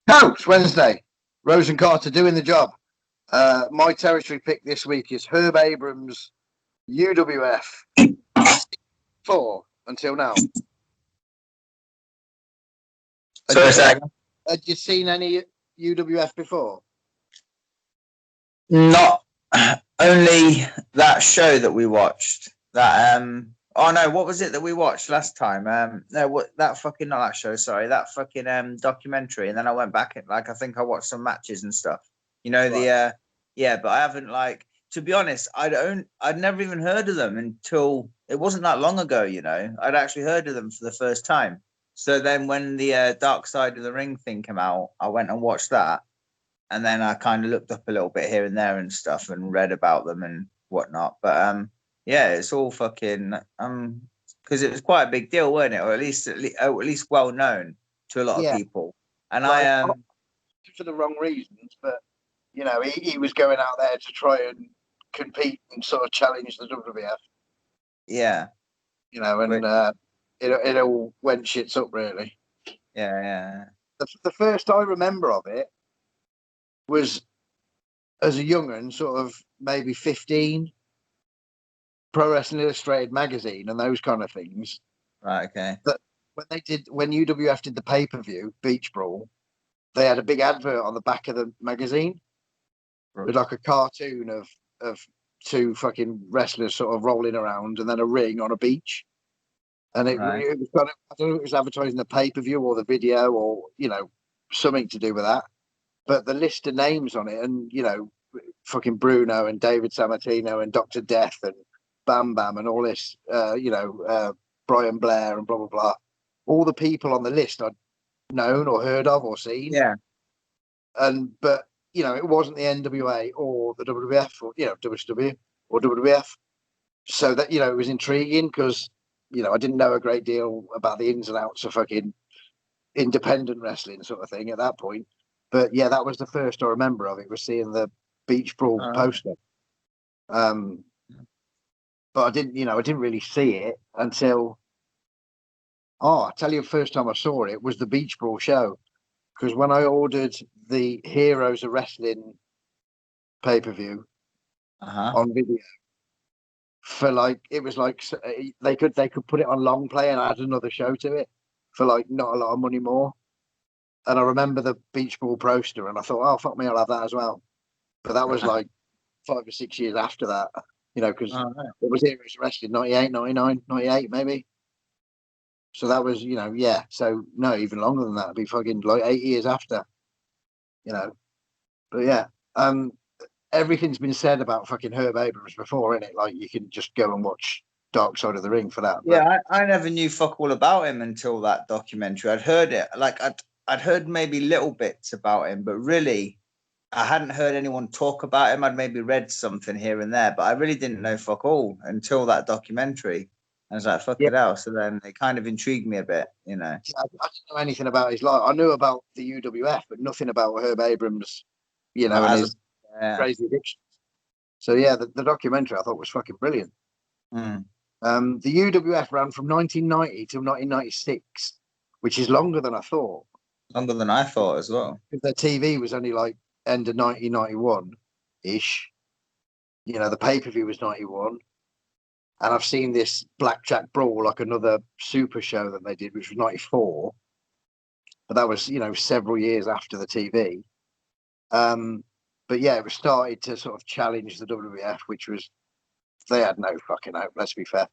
No, it's Wednesday. Rose and Carter doing the job. My territory pick this week is Herb Abrams UWF 4 until now. Sorry, second. Had you seen any UWF before? Not only that show that we watched. That oh no, what was it that we watched last time? No, what that fucking not that show. Sorry, that fucking documentary. And then I went back and I think I watched some matches and stuff. You know the but I haven't to be honest. I'd never even heard of them until it wasn't that long ago. You know, I'd actually heard of them for the first time. So then when the Dark Side of the Ring thing came out, I went and watched that. And then I kind of looked up a little bit here and there and stuff and read about them and whatnot. But yeah, it's all fucking because it was quite a big deal, wasn't it? Or at least well known to a lot of people. And for the wrong reasons, but you know, he was going out there to try and compete and sort of challenge the WWF. Yeah. You know, and it all went shits up really. Yeah. The first I remember of it was as a young'un, sort of maybe 15, Pro Wrestling Illustrated magazine and those kind of things. Right, okay. But when UWF did the pay-per-view, Beach Brawl, they had a big advert on the back of the magazine with like a cartoon of two fucking wrestlers sort of rolling around and then a ring on a beach. And it was kind of, I don't know if it was advertising the pay-per-view or the video or, you know, something to do with that. But the list of names on it, and you know, fucking Bruno and David Sammartino and Dr. Death and Bambam and all this, Brian Blair and blah blah blah. All the people on the list I'd known or heard of or seen. Yeah. But you know, it wasn't the NWA or the WWF or WCW or WWF. So that it was intriguing because I didn't know a great deal about the ins and outs of fucking independent wrestling sort of thing at that point. But yeah, that was the first I remember of it, was seeing the Beach Brawl poster. But I didn't really see it until, I tell you, the first time I saw it was the Beach Brawl show. Because when I ordered the Heroes of Wrestling pay-per-view on video, it was like they could put it on long play and add another show to it for not a lot of money more. And I remember the Beach Brawl poster, and I thought, oh, fuck me, I'll have that as well. But that was 5 or 6 years after that, because it was Heroes of Wrestling, 98, 99, 98, maybe. So that was, so no, even longer than that. It'd be fucking 8 years after, But yeah, everything's been said about fucking Herb Abrams before, isn't it? Like, you can just go and watch Dark Side of the Ring for that. Yeah, I never knew fuck all about him until that documentary. I'd heard it, I'd heard maybe little bits about him, but really, I hadn't heard anyone talk about him. I'd maybe read something here and there, but I really didn't know fuck all until that documentary. I was like, fuck it out. So then it kind of intrigued me a bit, I didn't know anything about his life. I knew about the UWF, but nothing about Herb Abrams, and his crazy addictions. So yeah, the documentary I thought was fucking brilliant. The UWF ran from 1990 to 1996, which is longer than I thought. Longer than I thought as well. Because their TV was only end of 1991-ish. The pay-per-view was 91. And I've seen this Blackjack Brawl, another super show that they did, which was 94. But that was, several years after the TV. But yeah, it was started to sort of challenge the WWF, which was, they had no fucking hope, let's be fair.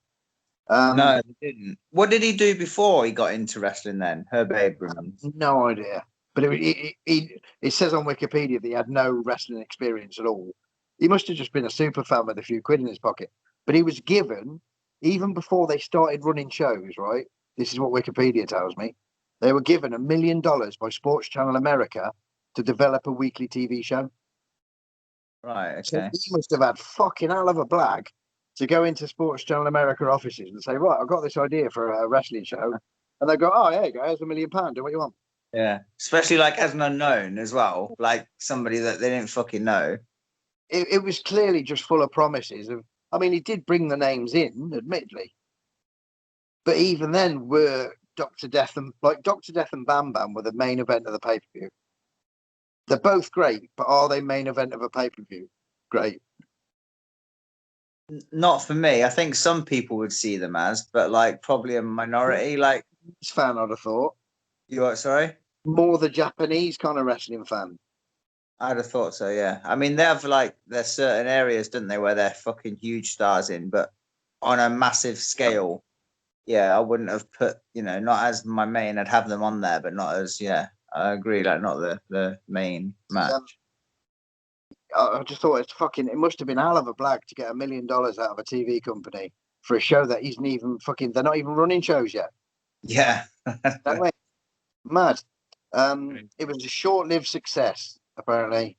No, they didn't. What did he do before he got into wrestling then, Herb Abrams? No idea. But it says on Wikipedia that he had no wrestling experience at all. He must have just been a super fan with a few quid in his pocket. But he was given, even before they started running shows, right? This is what Wikipedia tells me. They were given $1 million by Sports Channel America to develop a weekly TV show. Right, okay. So he must have had fucking hell of a blag to go into Sports Channel America offices and say, right, I've got this idea for a wrestling show. And they go, oh, there you go, here's £1 million, do what you want. Yeah, especially as an unknown as well, somebody that they didn't fucking know. It was clearly just full of promises of, he did bring the names in, admittedly. But even then, were Dr. Death and Bam Bam were the main event of the pay-per-view. They're both great, but are they main event of a pay-per-view? Great. Not for me. I think some people would see them as, but like probably a minority. Like It's fan, I'd have thought. you what? Sorry, More the Japanese kind of wrestling fan. I'd have thought so. Yeah. I mean, they have like there's certain areas, don't they, where they're fucking huge stars in, but on a massive scale, yeah, I wouldn't have put, not as my main. I'd have them on there, but not as, yeah, I agree, like not the main match. I just thought it must have been hell of a black to get $1 million out of a TV company for a show that isn't even they're not even running shows yet. Yeah. That way, mad. It was a short-lived success, apparently,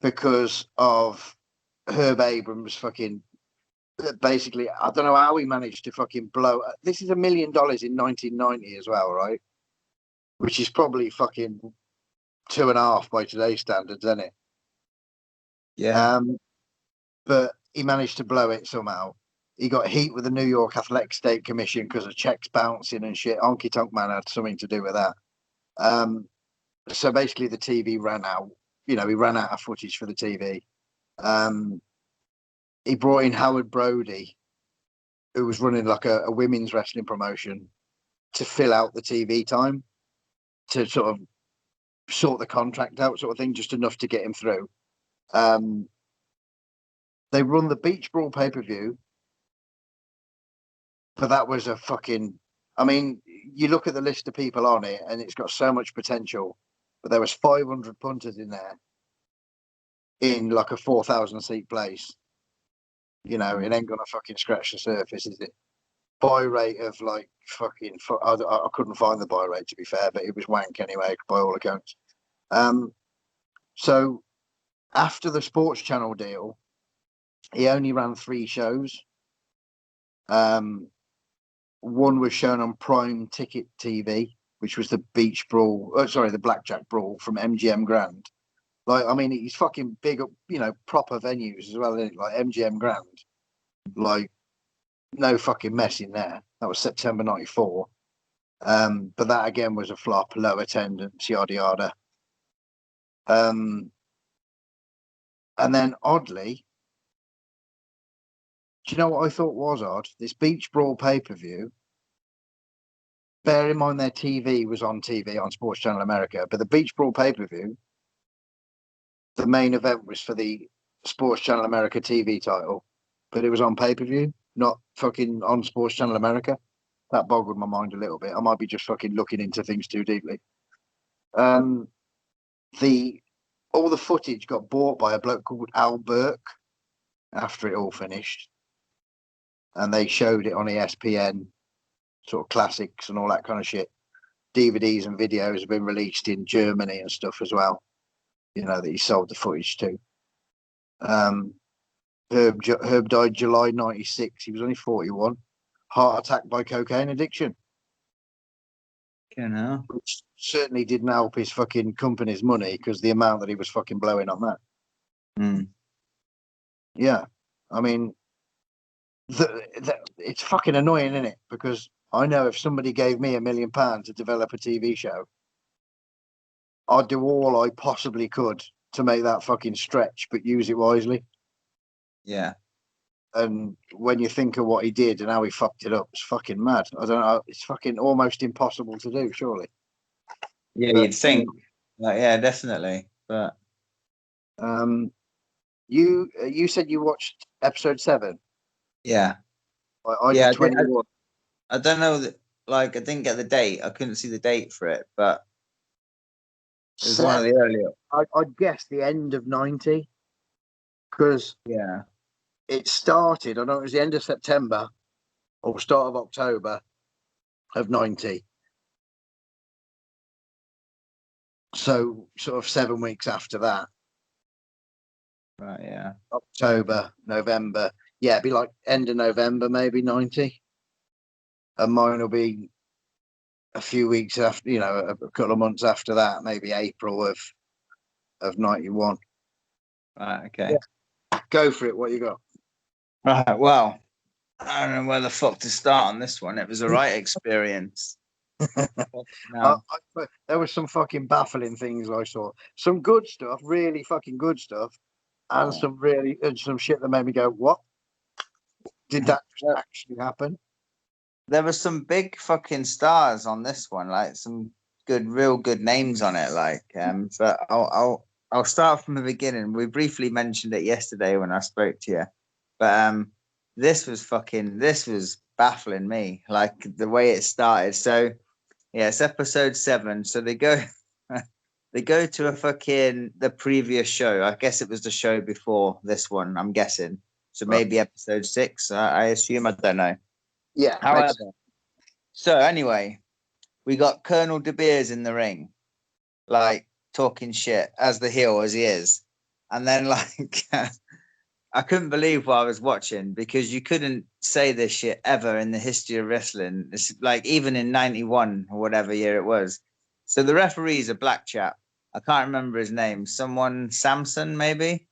because of Herb Abrams basically, I don't know how he managed to fucking blow. This is $1 million in 1990 as well, right? Which is probably fucking 2.5 by today's standards, isn't it? Yeah. But he managed to blow it somehow. He got heat with the New York Athletic State Commission because of checks bouncing and shit. Honky Tonk Man had something to do with that. So basically, the TV ran out. He ran out of footage for the TV. He brought in Howard Brody, who was running like a women's wrestling promotion, to fill out the TV time, to sort of sort the contract out, sort of thing, just enough to get him through. They run the Beach Brawl pay-per-view, but that was a fucking. I mean, you look at the list of people on it, and it's got so much potential, but there was 500 punters in there, in like a 4,000 seat place. It ain't gonna fucking scratch the surface, is it? Buy rate of like fucking. I couldn't find the buy rate, to be fair, but it was wank anyway, by all accounts. So after the Sports Channel deal, he only ran 3 shows. One was shown on Prime Ticket TV, which was the Beach Brawl. The Blackjack Brawl from MGM Grand. Like, I mean, he's fucking big up, proper venues as well, isn't it? Like MGM Grand. Like, no fucking mess in there. That was September '94. But that again was a flop, low attendance, yada yada. And then oddly, do you know what I thought was odd? This Beach Brawl pay-per-view, bear in mind their TV was on TV on Sports Channel America, but the Beach Brawl pay-per-view, the main event was for the Sports Channel America TV title, but it was on pay-per-view, not fucking on Sports Channel America. That boggled my mind a little bit. I might be just fucking looking into things too deeply. All the footage got bought by a bloke called Al Burke after it all finished, and they showed it on ESPN, sort of classics and all that kind of shit. DVDs and videos have been released in Germany and stuff as well, that he sold the footage to. Herb died July '96. He was only 41. Heart attack by cocaine addiction. Which certainly didn't help his fucking company's money, because the amount that he was fucking blowing on that. Yeah. I mean, it's fucking annoying, isn't it? Because I know if somebody gave me £1 million to develop a TV show, I'd do all I possibly could to make that fucking stretch, but use it wisely. Yeah. And when you think of what he did and how he fucked it up, it's fucking mad. I don't know. It's fucking almost impossible to do, surely. Yeah, you'd think. Yeah, definitely. But you said you watched episode 7. Yeah. I did 21. I don't know that. Like, I didn't get the date. I couldn't see the date for it, but it was one of the earlier. I'd guess the end of 90, because it started. I don't know, it was the end of September or start of October of 90. So sort of 7 weeks after that. Right. Yeah. October, November. Yeah, it'd be like end of November, maybe 90. And mine will be a few weeks after, a couple of months after that, maybe April of 91. Right. Okay. Yeah. Go for it. What you got? Right. Well, I don't know where the fuck to start on this one. It was a right experience. No. There was some fucking baffling things I saw. Some good stuff, really fucking good stuff, and some shit that made me go, "What? Did that actually happen?" There were some big fucking stars on this one, like some real good names on it. Like, but I'll start from the beginning. We briefly mentioned it yesterday when I spoke to you, but this was baffling me, like the way it started. So yeah, it's episode 7. So they go they go to the previous show. I guess it was the show before this one, I'm guessing. So maybe episode 6. I assume, I don't know. Yeah. However, so anyway, we got Colonel De Beers in the ring, like talking shit as the heel as he is. And then like I couldn't believe what I was watching, because you couldn't say this shit ever in the history of wrestling. It's like even in 91 or whatever year it was. So the referee's a black chap. I can't remember his name. Someone Samson, maybe?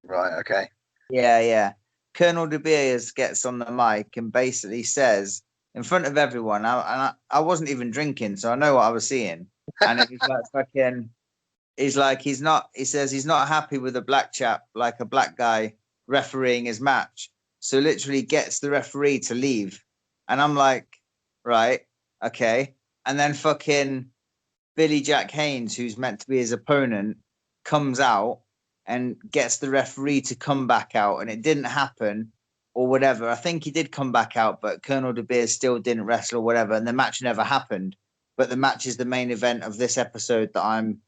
Right, okay. Yeah. Colonel De Beers gets on the mic and basically says, in front of everyone, I wasn't even drinking, so I know what I was seeing. And it was like fucking, he says he's not happy with a black chap, like a black guy refereeing his match. So literally gets the referee to leave. And I'm like, right, okay. And then fucking Billy Jack Haynes, who's meant to be his opponent, comes out and gets the referee to come back out, and it didn't happen or whatever. I think he did come back out, but Colonel De Beers still didn't wrestle or whatever, and the match never happened. But the match is the main event of this episode that I'm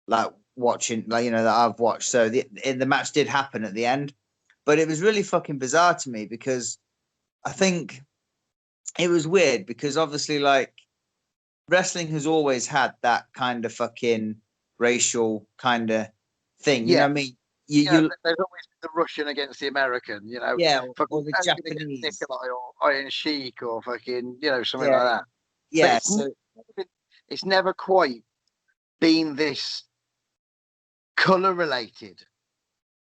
like watching, like, you know, that I've watched. So the match did happen at the end, but it was really fucking bizarre to me, because I think it was weird, because obviously like wrestling has always had that kind of fucking racial kind of thing. You know what I mean? There's always the Russian against the American, Yeah, fucking or the Japanese. Nikolai or Iron Sheik or fucking, something Yeah, like that. yeah. But it's never quite been this color related.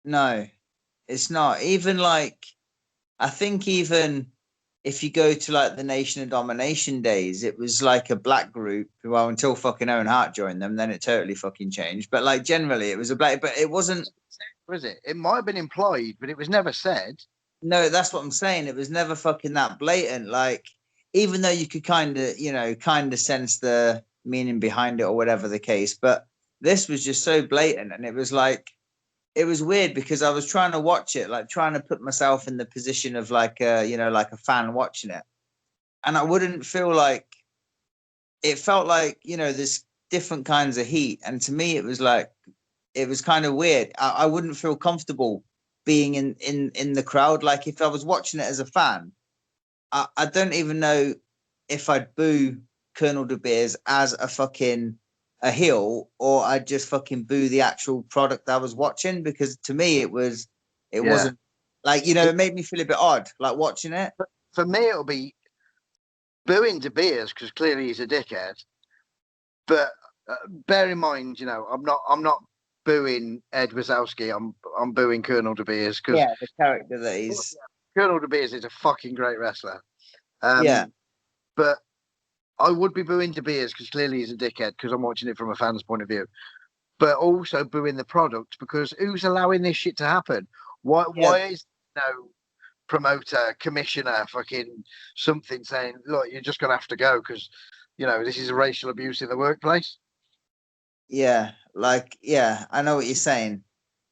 No, it's not. Even like, I think even if you go to like the Nation of Domination days, it was like a black group. Well, until fucking Owen Hart joined them, then it totally fucking changed. But like generally, it was a black. But it wasn't. Was it? It might have been implied, but it was never said. No, that's what I'm saying. It was never fucking that blatant. Like, even though you could kind of sense the meaning behind it or whatever the case, but this was just so blatant, and it was like, it was weird, because I was trying to watch it, like trying to put myself in the position of like like a fan watching it, and I wouldn't feel like, it felt like, there's different kinds of heat, and to me it was like, it was kind of weird. I wouldn't feel comfortable being in the crowd. Like if I was watching it as a fan, I don't even know if I'd boo Colonel De Beers as a heel, or I'd just fucking boo the actual product I was watching, because to me it wasn't like, it made me feel a bit odd, like watching it. For me, it'll be booing De Beers because clearly he's a dickhead. But bear in mind, I'm not booing Ed Wazowski. I'm booing Colonel De Beers because the character that he's. Colonel De Beers is a fucking great wrestler. Yeah. But I would be booing De Beers because clearly he's a dickhead, because I'm watching it from a fan's point of view. But also booing the product, because who's allowing this shit to happen? Why is no promoter, commissioner, fucking something saying, look, you're just gonna have to go because this is racial abuse in the workplace? Yeah, like, I know what you're saying.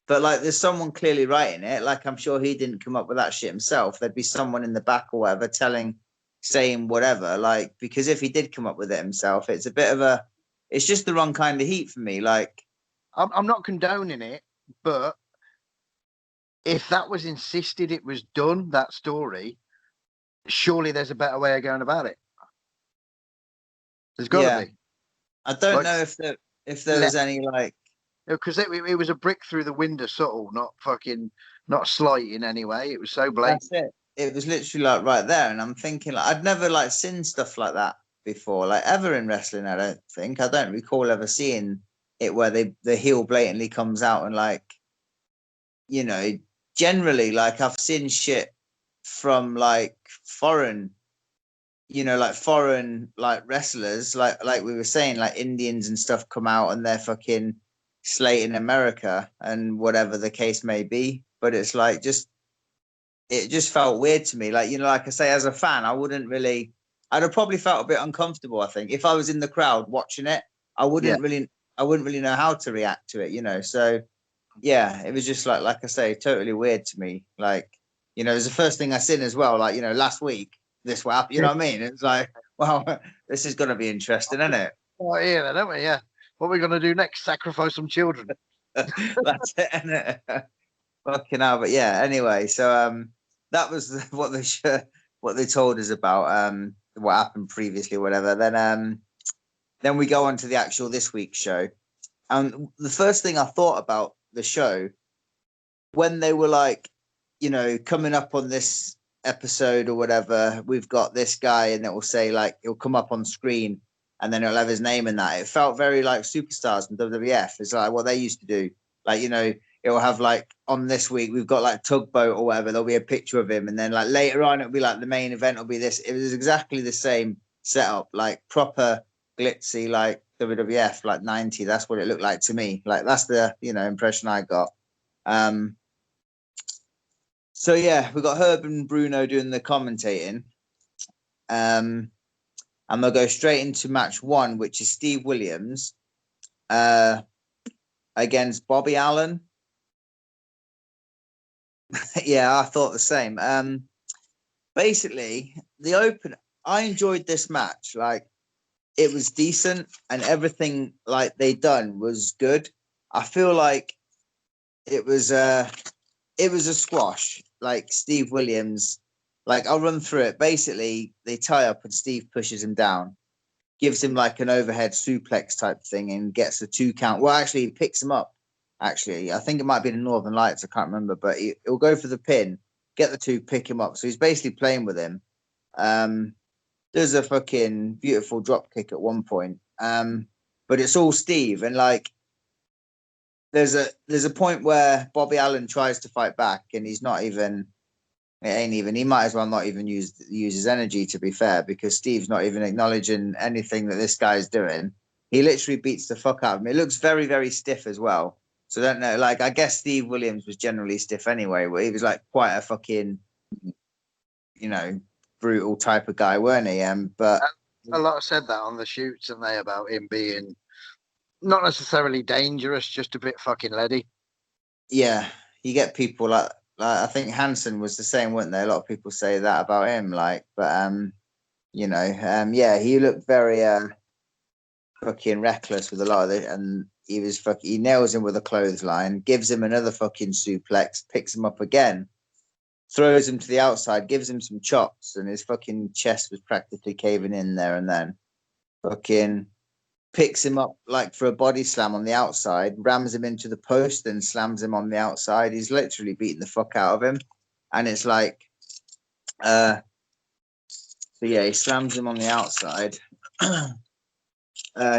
But like, there's someone clearly writing it. Like, I'm sure he didn't come up with that shit himself. There'd be someone in the back or whatever saying whatever. Like, because if he did come up with it himself, it's it's just the wrong kind of heat for me. Like, I'm not condoning it, but if that was insisted, it was done, that story, surely there's a better way of going about it. There's got to be. I don't know if there was any like, because it was a brick through the window, subtle, not slight in any way. It was so blatant. That's it. It was literally like right there, and I'm thinking like, I'd never like seen stuff like that before, like ever in wrestling. I don't recall ever seeing it where the heel blatantly comes out and like, generally like I've seen shit from like foreign like foreign like wrestlers, like we were saying, like Indians and stuff come out and they're fucking slating America and whatever the case may be. But it's like it just felt weird to me. Like, like I say, as a fan, I'd have probably felt a bit uncomfortable. I think if I was in the crowd watching it, I Yeah. wouldn't really know how to react to it. So yeah, it was just like I say, totally weird to me. Like, it was the first thing I seen as well. Like, last week, this what happened. You know what I mean? It's like, wow, this is gonna be interesting, isn't it? Oh, yeah, don't we? Yeah. What are we going to do next? Sacrifice some children. That's it, isn't it? Fucking hell, but yeah. Anyway, so that was what they told us about what happened previously, or whatever. Then we go on to the actual this week's show, and the first thing I thought about the show when they were like, coming up on this episode or whatever, we've got this guy, and it will say like he'll come up on screen, and then it'll have his name in that. It felt very like Superstars in WWF. It's like what they used to do, like it'll have like on this week we've got like Tugboat or whatever. There'll be a picture of him, and then like later on it'll be like the main event will be this. It was exactly the same setup, like proper glitzy, like WWF, like 90. That's what it looked like to me. Like that's the impression I got. So yeah, we got Herb and Bruno doing the commentating. And they'll go straight into match one, which is Steve Williams against Bobby Allen. Yeah, I thought the same. Basically, the open, I enjoyed this match. Like, it was decent, and everything like they done was good. I feel like it was a squash. Like Steve Williams, like I'll run through it. Basically, they tie up and Steve pushes him down, gives him like an overhead suplex type thing, and gets the 2 count. Well, actually, he picks him up. Actually, I think it might be the Northern Lights. I can't remember, but he'll go for the pin, get the 2, pick him up. So he's basically playing with him. There's a fucking beautiful drop kick at one point. But it's all Steve, and like there's a point where Bobby Allen tries to fight back, and he's not even. It ain't even. He might as well not even use his energy, to be fair, because Steve's not even acknowledging anything that this guy's doing. He literally beats the fuck out of him. It looks very, very stiff as well. So I don't know. Like, I guess Steve Williams was generally stiff anyway, but he was like quite a fucking, brutal type of guy, weren't he? But a lot said that on the shoots, and they about him being not necessarily dangerous, just a bit fucking leady. Yeah, you get people like I think Hansen was the same, weren't they? A lot of people say that about him. Like, but yeah, he looked very fucking reckless with a lot of it, and he nails him with a clothesline, gives him another fucking suplex, picks him up again, throws him to the outside, gives him some chops, and his fucking chest was practically caving in there, and then fucking picks him up like for a body slam on the outside, rams him into the post, and slams him on the outside. He's literally beating the fuck out of him, and it's like, so yeah, he slams him on the outside.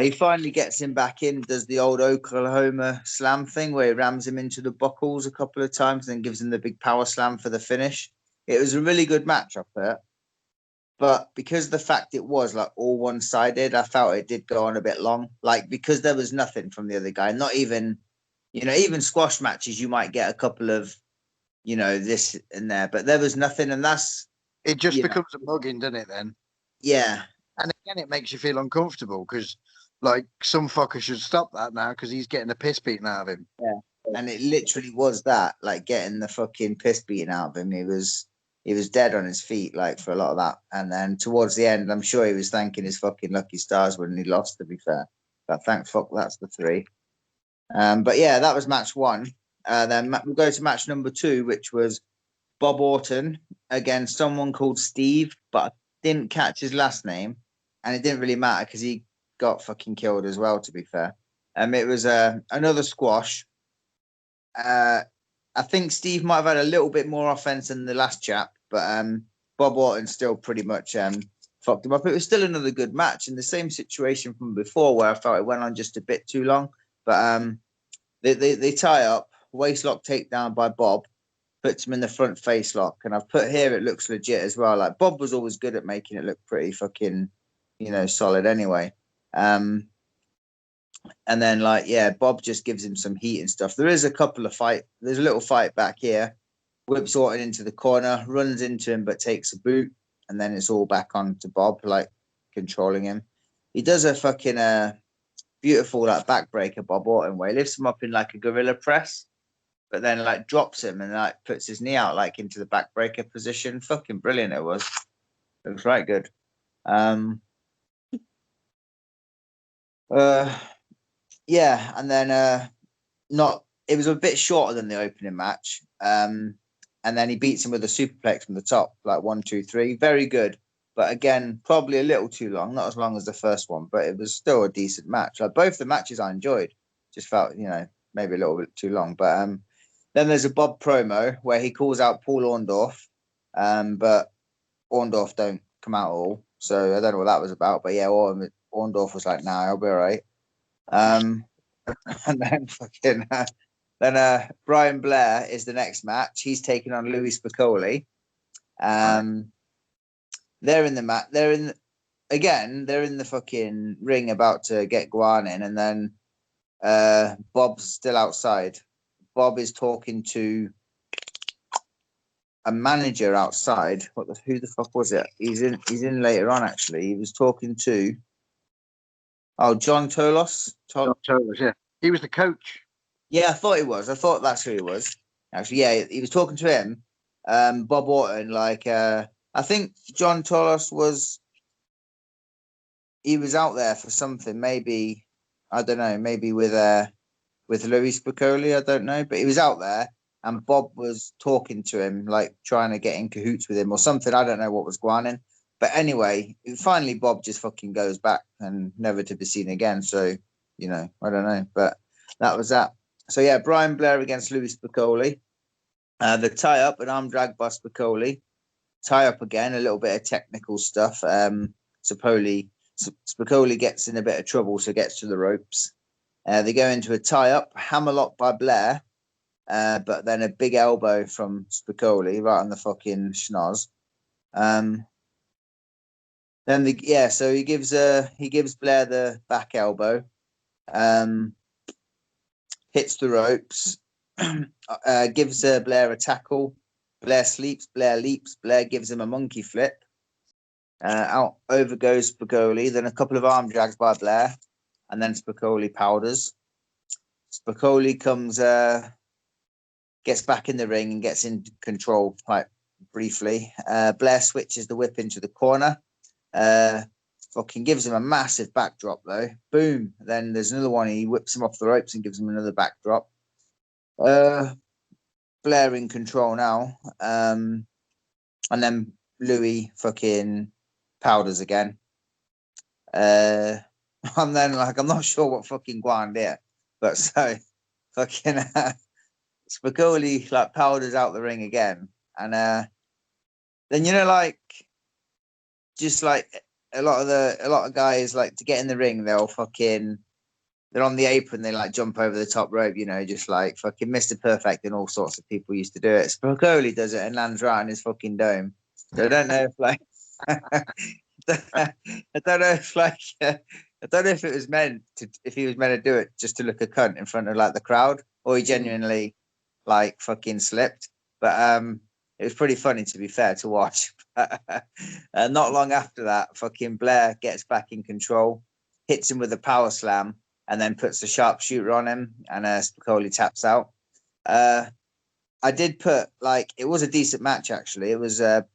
He finally gets him back in, does the old Oklahoma slam thing where he rams him into the buckles a couple of times, and then gives him the big power slam for the finish. It was a really good match up there. But because the fact it was like all one-sided, I felt it did go on a bit long. Like, because there was nothing from the other guy, not even, even squash matches, you might get a couple of, this and there, but there was nothing. And it just becomes a mugging, doesn't it then? Yeah. And again, it makes you feel uncomfortable because, like, some fucker should stop that now because he's getting the piss beaten out of him. Yeah. And it literally was that, like, getting the fucking piss beaten out of him. He was dead on his feet, like, for a lot of that. And then towards the end, I'm sure he was thanking his fucking lucky stars when he lost, to be fair. But thank fuck that's the 3. But yeah, that was match 1. Then we'll go to match number 2, which was Bob Orton against someone called Steve, but I didn't catch his last name. And it didn't really matter because he got fucking killed as well, to be fair. It was another squash. I think Steve might have had a little bit more offense than the last chap, but Bob Orton still pretty much fucked him up. It was still another good match in the same situation from before where I felt it went on just a bit too long. But they tie up, waistlock takedown by Bob, puts him in the front face lock. And I've put here, it looks legit as well. Like Bob was always good at making it look pretty fucking, solid anyway. And then Bob just gives him some heat and stuff. There's a little fight back here. Whips Orton into the corner, runs into him, but takes a boot. And then it's all back on to Bob, like controlling him. He does a fucking beautiful like backbreaker Bob Orton where he lifts him up in like a gorilla press, but then like drops him and like puts his knee out like into the backbreaker position. Fucking brilliant it was. It was right good. And then it was a bit shorter than the opening match. And then he beats him with a superplex from the top, like 1, 2, 3. Very good. But again, probably a little too long, not as long as the first one, but it was still a decent match. Like both the matches I enjoyed. Just felt, maybe a little bit too long. But then there's a Bob promo where he calls out Paul Orndorff, but Orndorff don't come out at all. So I don't know what that was about. But yeah, Orndorff was like, nah, I'll be all right. And then Brian Blair is the next match. He's taking on Louis Piccoli. They're in the mat. They're in the fucking ring about to get Guan in, and then Bob's still outside. Bob is talking to a manager outside. Who the fuck was it? He's in later on actually. He was talking to John Tolos. John Tolos, yeah. He was the coach. Yeah, I thought he was. I thought that's who he was. Actually, yeah, he was talking to him. Bob Orton, I think John Tolos was out there for something. Maybe I don't know. Maybe with Louis Piccoli. I don't know, but he was out there, and Bob was talking to him, like trying to get in cahoots with him or something. I don't know what was going on. But anyway, finally Bob just fucking goes back and never to be seen again. So I don't know, but that was that. So yeah, Brian Blair against Louis Piccoli. The tie up, an arm drag by Piccoli. Tie up again, a little bit of technical stuff. Piccoli gets in a bit of trouble, so gets to the ropes. They go into a tie up, hammerlock by Blair, but then a big elbow from Piccoli right on the fucking schnoz. So he gives Blair the back elbow. Hits the ropes, gives Blair a tackle. Blair sleeps, Blair leaps. Blair gives him a monkey flip. Out over goes Piccoli. Then a couple of arm drags by Blair, and then Piccoli powders. Piccoli comes, gets back in the ring and gets in control quite briefly. Blair switches the whip into the corner. Fucking gives him a massive backdrop though. Boom. Then there's another one. He whips him off the ropes and gives him another backdrop. Blair in control now. And then Louis fucking powders again. And then I'm not sure what fucking Guan did, but so fucking Spicoli powders out the ring again. And then just a lot of guys to get in the ring, they're on the apron, they jump over the top rope, just fucking Mr. Perfect and all sorts of people used to do it. Spicoli does it and lands right on his fucking dome. So I don't know if I don't know if it was meant to, if he was meant to do it just to look a cunt in front of the crowd, or he genuinely fucking slipped. But it was pretty funny, to be fair, to watch. Not long after that, fucking Blair gets back in control, hits him with a power slam, and then puts the sharpshooter on him, and Spicoli taps out. I did put it was a decent match actually. It was the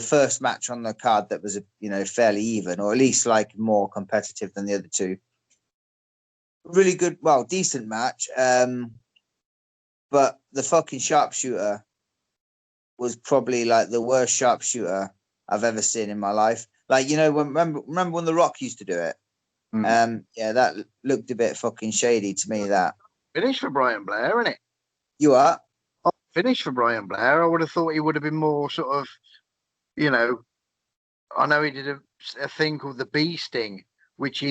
first match on the card that was fairly even, or at least more competitive than the other two. Really good, decent match. But the fucking sharpshooter was probably the worst sharpshooter I've ever seen in my life. Remember when The Rock used to do it? Yeah, that looked a bit fucking shady to me. That finish for Brian Blair, isn't it? You are? Finish for Brian Blair. I would have thought he would have been more sort of, I know he did a thing called the bee sting, which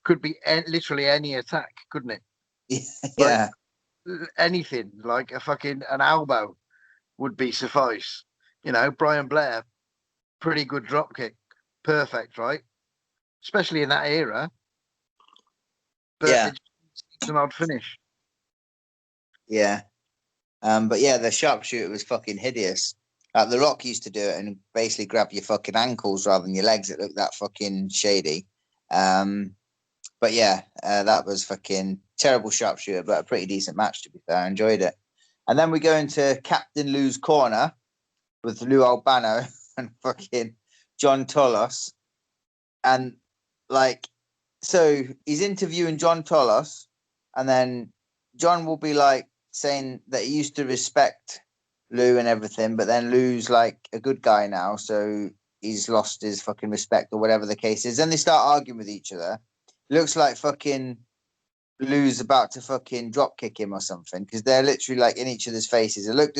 could be literally any attack, couldn't it? Yeah. Anything, like an elbow. would be suffice. You know, Brian Blair, pretty good drop kick, perfect, right? Especially in that era. But Yeah. it just needs an odd finish. Yeah. But yeah, the sharpshooter was fucking hideous. Like The Rock used to do it and basically grab your fucking ankles rather than your legs. It looked that fucking shady. But yeah, that was fucking terrible sharpshooter, but a pretty decent match to be fair. I enjoyed it. And then we go into Captain Lou's corner with Lou Albano and fucking John Tolos. And like, so he's interviewing John Tolos, and then John will be like saying that he used to respect Lou and everything, but then Lou's like a good guy now, so he's lost his fucking respect or whatever the case is. Then they start arguing with each other. Looks like fucking Lou's about to fucking drop kick him or something, because they're literally like in each other's faces. It looked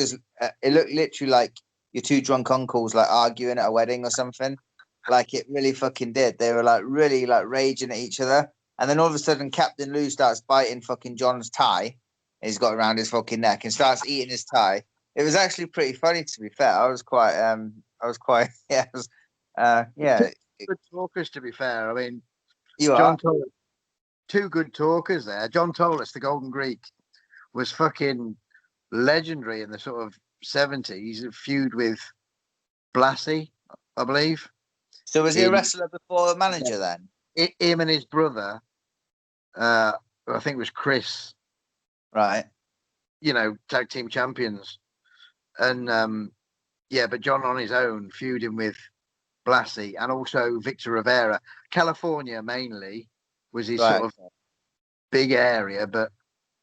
literally like your two drunk uncles like arguing at a wedding or something. Like it really fucking did. They were like really like raging at each other. And then all of a sudden Captain Lou starts biting fucking John's tie. He's got around his fucking neck and starts eating his tie. It was actually pretty funny, to be fair. I was quite yeah, it was, yeah. Good talkers, to be fair. I mean, You John are. Tolos, two good talkers there. John Tolos, the Golden Greek, was fucking legendary in the sort of 70s. A feud with Blassie, I believe. So was he a wrestler before a manager then? Him and his brother, I think it was Chris, Right. you know, tag team champions. And yeah, but John on his own feuding with Blassie and also Victor Rivera. California mainly was his Right. sort of big area, but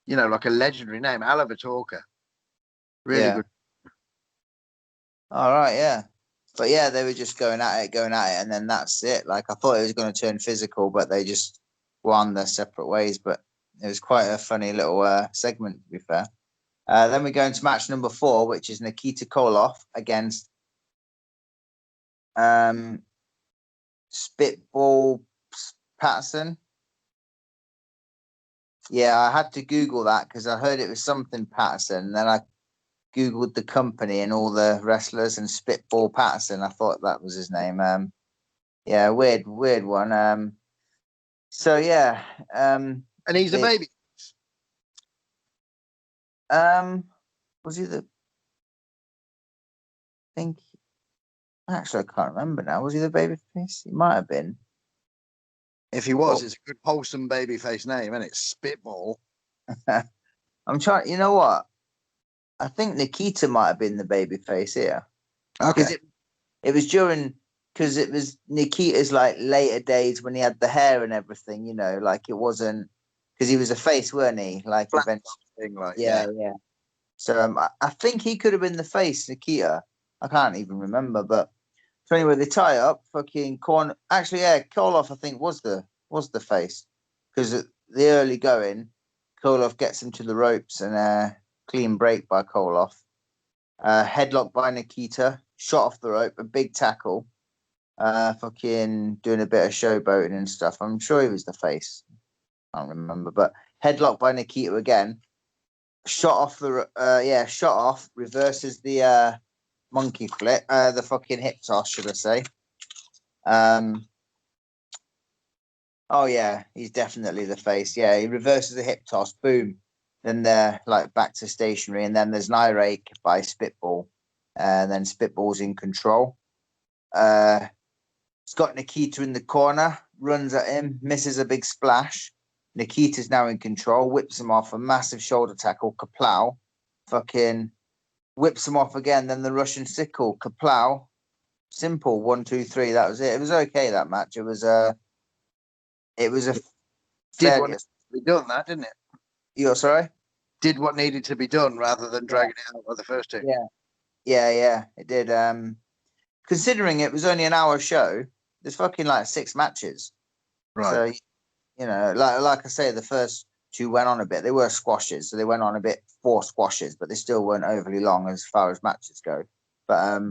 you know, like a legendary name, hell of a talker. Really good. All right, yeah. But yeah, they were just going at it, and then that's it. Like I thought it was going to turn physical, but they just won their separate ways. But it was quite a funny little segment, to be fair. Then we go into match number 4, which is Nikita Koloff against Spitball Patterson. Yeah, I had to Google that because I heard it was something Patterson. And then I Googled the company and all the wrestlers, and Spitball Patterson. I thought that was his name. Yeah, weird one. So yeah. And he's a baby. Was he the? I think. Actually, I can't remember now. Was he the babyface? He might have been. If he was, it's a good wholesome babyface name, and it's Spitball. I'm trying. You know what? I think Nikita might have been the babyface here. Okay. It was during, because it was Nikita's like later days when he had the hair and everything. You know, like it wasn't because he was a face, weren't he? Like eventually, like, yeah. So I think he could have been the face, Nikita. I can't even remember, but so anyway, they tie up fucking corn. Actually, yeah, Koloff I think was the face, because at the early going, Koloff gets him to the ropes and clean break by Koloff, headlock by Nikita, shot off the rope, a big tackle, fucking doing a bit of showboating and stuff. I'm sure he was the face. I can't remember, but headlock by Nikita again. Shot off, reverses the monkey flip, the fucking hip toss, should I say. Oh yeah, he's definitely the face. Yeah, he reverses the hip toss, boom. Then they're like back to stationary, and then there's an eye rake by Spitball. And then Spitball's in control. He's got Nikita in the corner, runs at him, misses a big splash. Nikita's now in control, whips him off, a massive shoulder tackle, kaplow, fucking whips him off again, then the Russian sickle, kaplow, simple, 1, 2, 3, that was it. It was okay, that match. It was a did what needed to be done, that didn't it? You're sorry? Did what needed to be done rather than dragging it out with the first two. Yeah, it did. Considering it was only an hour show, there's fucking like 6 matches. Right. So you know, like I say, the first 2 went on a bit. They were squashes, so they went on a bit, 4 squashes, but they still weren't overly long as far as matches go. But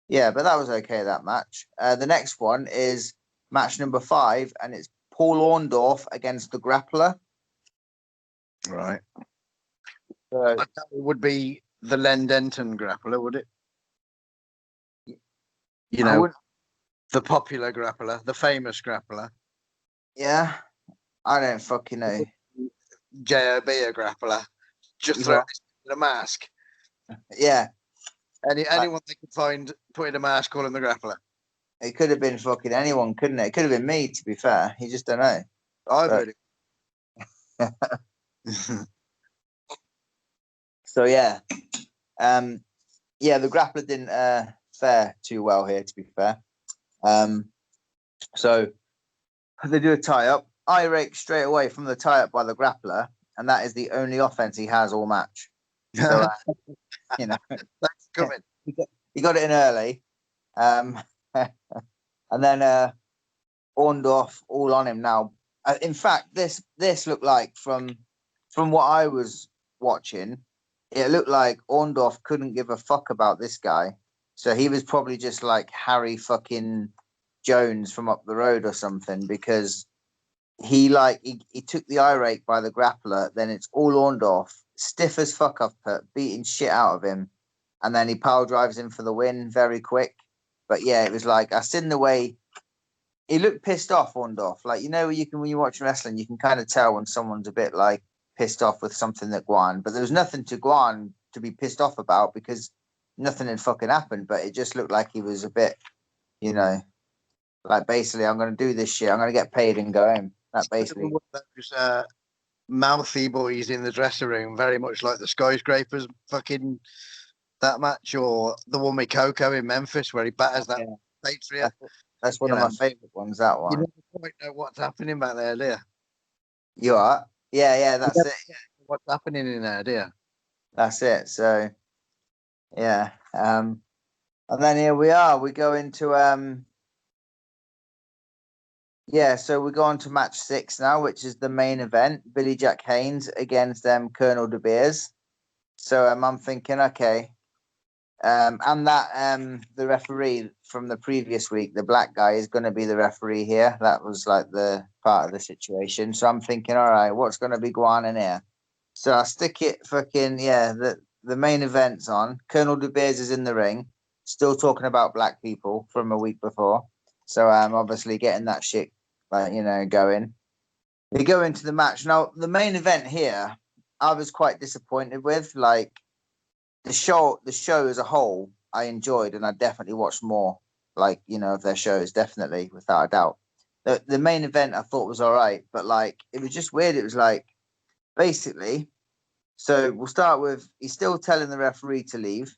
yeah, but that was okay, that match. The next one is match number 5, and it's Paul Orndorff against the Grappler. Right. It would be the Len Denton grappler, would it? You I know, wouldn't. the popular grappler, the famous grappler. Yeah, I don't fucking know. JOB a grappler. Just You throw what? this in a mask. Yeah, Anyone they could find, put in a mask, call him the grappler. it could have been fucking anyone, couldn't it? It could have been me, to be fair. You just don't know. I've But, heard it. so yeah, yeah, the grappler didn't fare too well here, to be fair. So they do a tie up. I rake straight away from the tie up by the grappler, and that is the only offense he has all match. So you know, That's coming. he got it in early, and then Orndorff all on him now. In fact, this looked like from what I was watching, it looked like Orndorff couldn't give a fuck about this guy, so he was probably just like Harry fucking Jones from up the road or something, because he took the eye rake by the grappler, then it's all Orndorff, stiff as fuck up, beating shit out of him, and then he power drives him for the win very quick. But yeah, it was like I seen the way he looked pissed off, Orndorff. Like, you know, when you watch wrestling, you can kind of tell when someone's a bit like pissed off with something that Guan, but there was nothing to Guan to be pissed off about because nothing had fucking happened. But it just looked like he was a bit, you know, like basically, I'm going to do this shit. I'm going to get paid and go home. That basically. Those mouthy boys in the dressing room, very much like the Skyscrapers fucking that match, or the one with Coco in Memphis where he batters that Patriot. That's one of my favorite ones. That one. You never quite know what's happening back there, do you? You are? Yeah, that's it. What's happening in there, do you? That's it. So, yeah. And then here we are. We go into yeah, so we go on to match 6 now, which is the main event. Billy Jack Haynes against Colonel De Beers. So I'm thinking, okay. And that the referee from the previous week, the black guy, is going to be the referee here. That was like the part of the situation. So I'm thinking, all right, what's going to be going on in here? So I stick it fucking, yeah, the main event's on. Colonel De Beers is in the ring, still talking about black people from a week before. So I'm obviously getting that shit, like, you know, going. We go into the match. Now, the main event here, I was quite disappointed with. Like, the show as a whole, I enjoyed, and I definitely watched more, like, you know, of their shows, definitely, without a doubt. The main event I thought was all right, but like, it was just weird. It was like, basically, so we'll start with, he's still telling the referee to leave,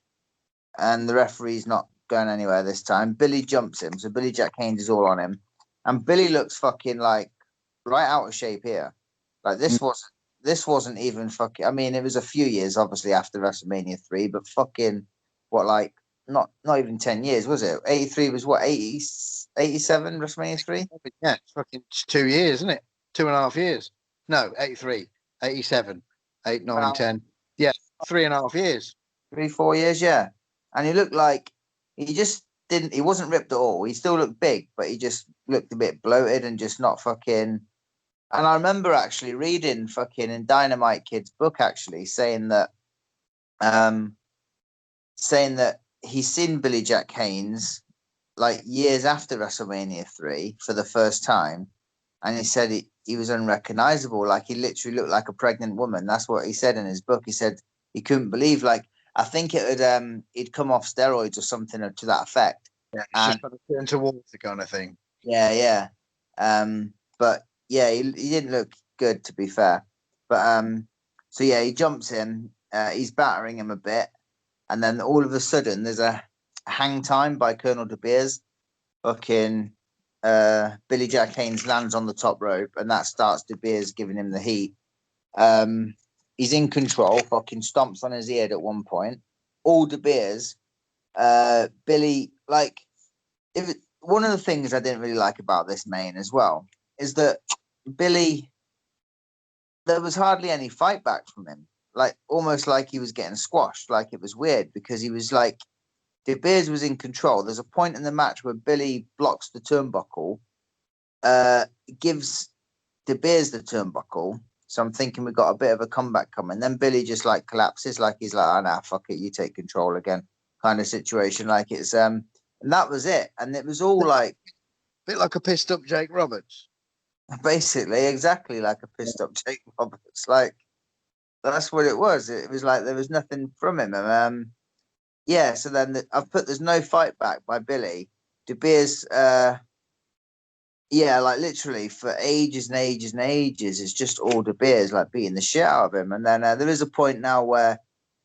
and the referee's not going anywhere this time. Billy jumps him, so Billy Jack Haynes is all on him, and Billy looks fucking like right out of shape here. Like, this wasn't even fucking. I mean, it was a few years obviously after WrestleMania 3, but fucking what, like not even 10 years, was it? 83 was what, 80, 87 WrestleMania 3? Yeah, it's fucking 2 years, isn't it? 2.5 years. No, 83, 87, 8, 9, 10. Yeah, 3.5 years. 3-4 years, yeah. And he looked like he just didn't. He wasn't ripped at all. He still looked big, but he just looked a bit bloated and just not fucking. And I remember actually reading fucking in Dynamite Kid's book, actually saying that he's seen Billy Jack Haynes like years after WrestleMania 3 for the first time, and he said he was unrecognizable. Like, he literally looked like a pregnant woman. That's what he said in his book. He said he couldn't believe, like, I think it had he'd come off steroids or something to that effect. Yeah, it's just kind of turn to water kind of thing. Yeah. But yeah, he didn't look good, to be fair. But so yeah, he jumps in, he's battering him a bit, and then all of a sudden there's a hang time by Colonel De Beers. Fucking Billy Jack Haynes lands on the top rope, and that starts De Beers giving him the heat. He's in control, fucking stomps on his ear at one point. All De Beers, Billy, like, one of the things I didn't really like about this main as well is that Billy, there was hardly any fight back from him. Like, almost like he was getting squashed. Like, it was weird because he was like, De Beers was in control. There's a point in the match where Billy blocks the turnbuckle, gives De Beers the turnbuckle, So I'm thinking we got a bit of a comeback coming. Then Billy just like collapses, like he's like, "Oh nah, fuck it, you take control again," kind of situation. Like it's and that was it. And it was all like Bit like a pissed up Jake Roberts. basically exactly like a pissed up Jake Roberts. Like that's what it was. It was like there was nothing from him. And yeah, so then I've put there's no fight back by Billy. De Beers yeah, like literally for ages and ages and ages, it's just all De Beers like beating the shit out of him. And then there is a point now where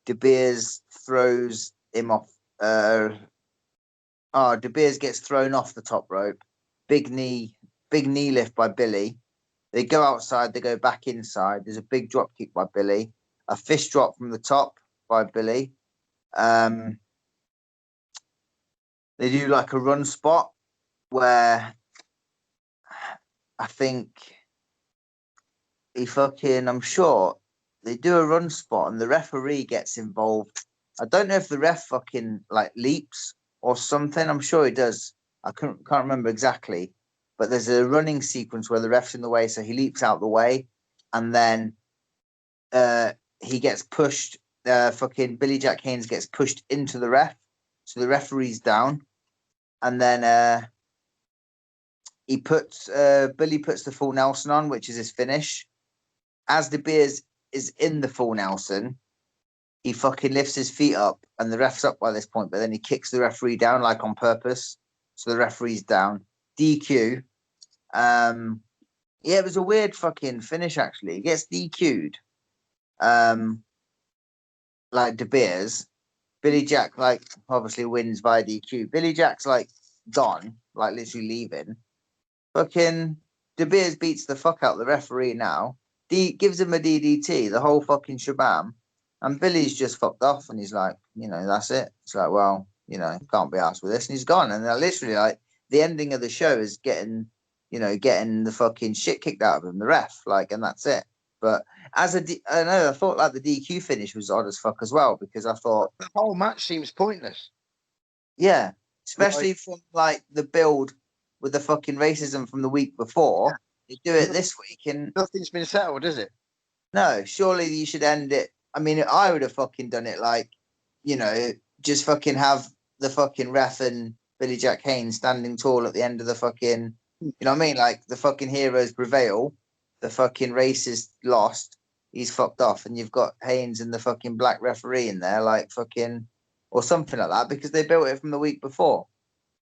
De Beers throws him off. De Beers gets thrown off the top rope. Big knee lift by Billy. They go outside, they go back inside. There's a big drop kick by Billy, a fish drop from the top by Billy. They do like a run spot where I think I'm sure they do a run spot and the referee gets involved. I don't know if the ref fucking like leaps or something. I'm sure he does. I can't remember exactly. But there's a running sequence where the ref's in the way, so he leaps out the way, and then he gets pushed. Fucking Billy Jack Haynes gets pushed into the ref, so the referee's down, and then Billy puts the full Nelson on, which is his finish. As De Beers is in the full Nelson, he fucking lifts his feet up, and the ref's up by this point, but then he kicks the referee down like on purpose, so the referee's down. DQ. Yeah, it was a weird fucking finish actually. He gets DQ'd. Like De Beers. Billy Jack like obviously wins by DQ. Billy Jack's like gone, like literally leaving. Fucking De Beers beats the fuck out the referee now. Gives him a DDT, the whole fucking shabam. And Billy's just fucked off and he's like, that's it. It's like, well, can't be asked with this. And he's gone. And they're literally like the ending of the show is getting the fucking shit kicked out of him, the ref, like, and that's it. But I thought like the DQ finish was odd as fuck as well, because I thought the whole match seems pointless. Yeah, especially from like the build with the fucking racism from the week before. You do it this week and nothing's been settled, is it? No, surely you should end it. I mean, I would have fucking done it like, just fucking have the fucking ref and Billy Jack Haynes standing tall at the end of the fucking, you know what I mean? Like the fucking heroes prevail, the fucking racist lost, he's fucked off, and you've got Haynes and the fucking black referee in there, like fucking, or something like that, because they built it from the week before.